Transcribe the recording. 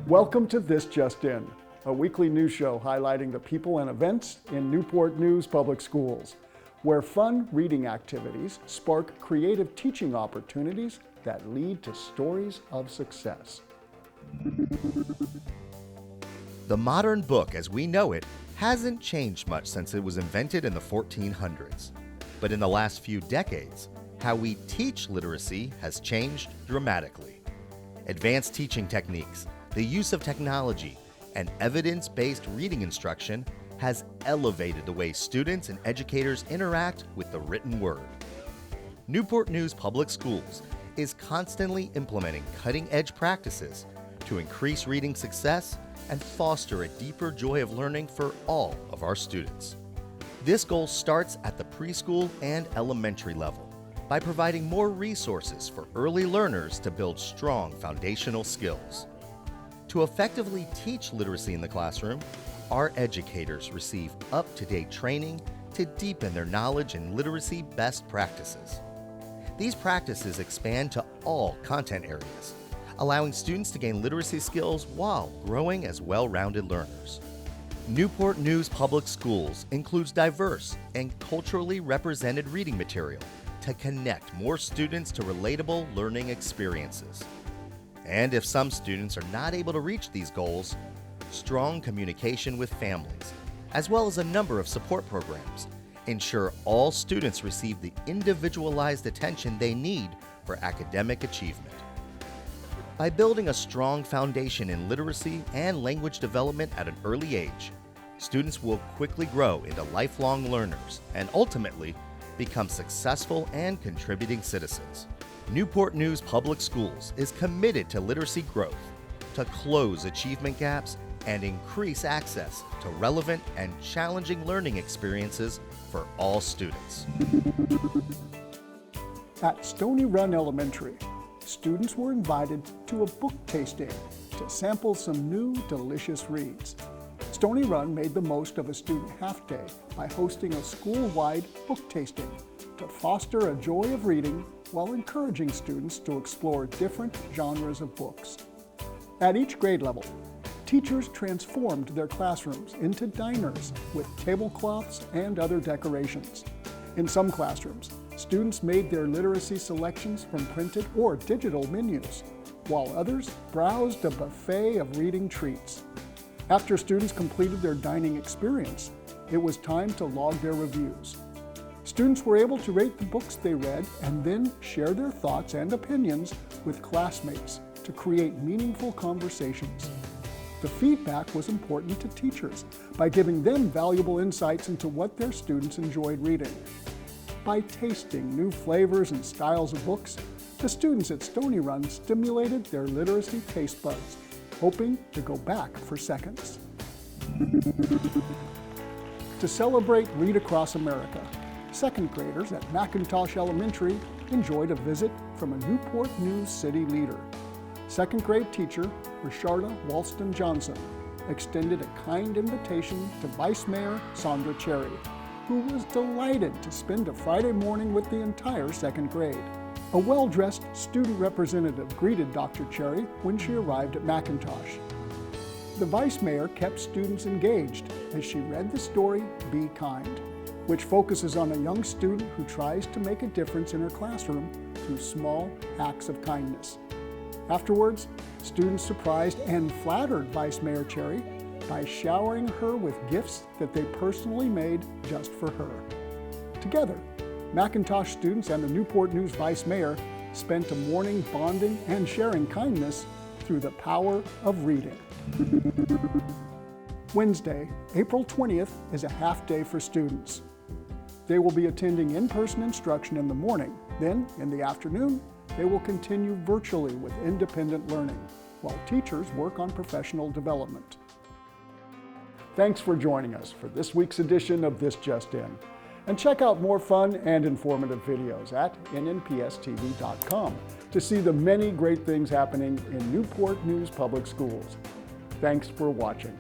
Welcome to This Just In, a weekly news show highlighting the people and events in Newport News Public Schools, where fun reading activities spark creative teaching opportunities that lead to stories of success. The modern book as we know it hasn't changed much since it was invented in the 1400s. But in the last few decades, how we teach literacy has changed dramatically. Advanced teaching techniques, the use of technology, and evidence-based reading instruction has elevated the way students and educators interact with the written word. Newport News Public Schools is constantly implementing cutting-edge practices to increase reading success and foster a deeper joy of learning for all of our students. This goal starts at the preschool and elementary level by providing more resources for early learners to build strong foundational skills. To effectively teach literacy in the classroom, our educators receive up-to-date training to deepen their knowledge in literacy best practices. These practices expand to all content areas, allowing students to gain literacy skills while growing as well-rounded learners. Newport News Public Schools includes diverse and culturally represented reading material to connect more students to relatable learning experiences. And if some students are not able to reach these goals, strong communication with families, as well as a number of support programs, ensure all students receive the individualized attention they need for academic achievement. By building a strong foundation in literacy and language development at an early age, students will quickly grow into lifelong learners and ultimately become successful and contributing citizens. Newport News Public Schools is committed to literacy growth, to close achievement gaps, and increase access to relevant and challenging learning experiences for all students. At Stony Run Elementary, students were invited to a book tasting to sample some new, delicious reads. Stony Run made the most of a student half-day by hosting a school-wide book tasting to foster a joy of reading while encouraging students to explore different genres of books. At each grade level, teachers transformed their classrooms into diners with tablecloths and other decorations. In some classrooms, students made their literacy selections from printed or digital menus, while others browsed a buffet of reading treats. After students completed their dining experience, it was time to log their reviews. Students were able to rate the books they read and then share their thoughts and opinions with classmates to create meaningful conversations. The feedback was important to teachers by giving them valuable insights into what their students enjoyed reading. By tasting new flavors and styles of books, the students at Stony Run stimulated their literacy taste buds, hoping to go back for seconds. To celebrate Read Across America, second graders at McIntosh Elementary enjoyed a visit from a Newport News City leader. Second grade teacher, Risharda Walston Johnson, extended a kind invitation to Vice Mayor Sandra Cherry, who was delighted to spend a Friday morning with the entire second grade. A well-dressed student representative greeted Dr. Cherry when she arrived at McIntosh. The Vice Mayor kept students engaged as she read the story Be Kind, which focuses on a young student who tries to make a difference in her classroom through small acts of kindness. Afterwards, students surprised and flattered Vice Mayor Cherry by showering her with gifts that they personally made just for her. Together, McIntosh students and the Newport News Vice Mayor spent a morning bonding and sharing kindness through the power of reading. Wednesday, April 20th is a half-day for students. They will be attending in-person instruction in the morning. Then, in the afternoon, they will continue virtually with independent learning, while teachers work on professional development. Thanks for joining us for this week's edition of This Just In. And check out more fun and informative videos at nnpstv.com to see the many great things happening in Newport News Public Schools. Thanks for watching.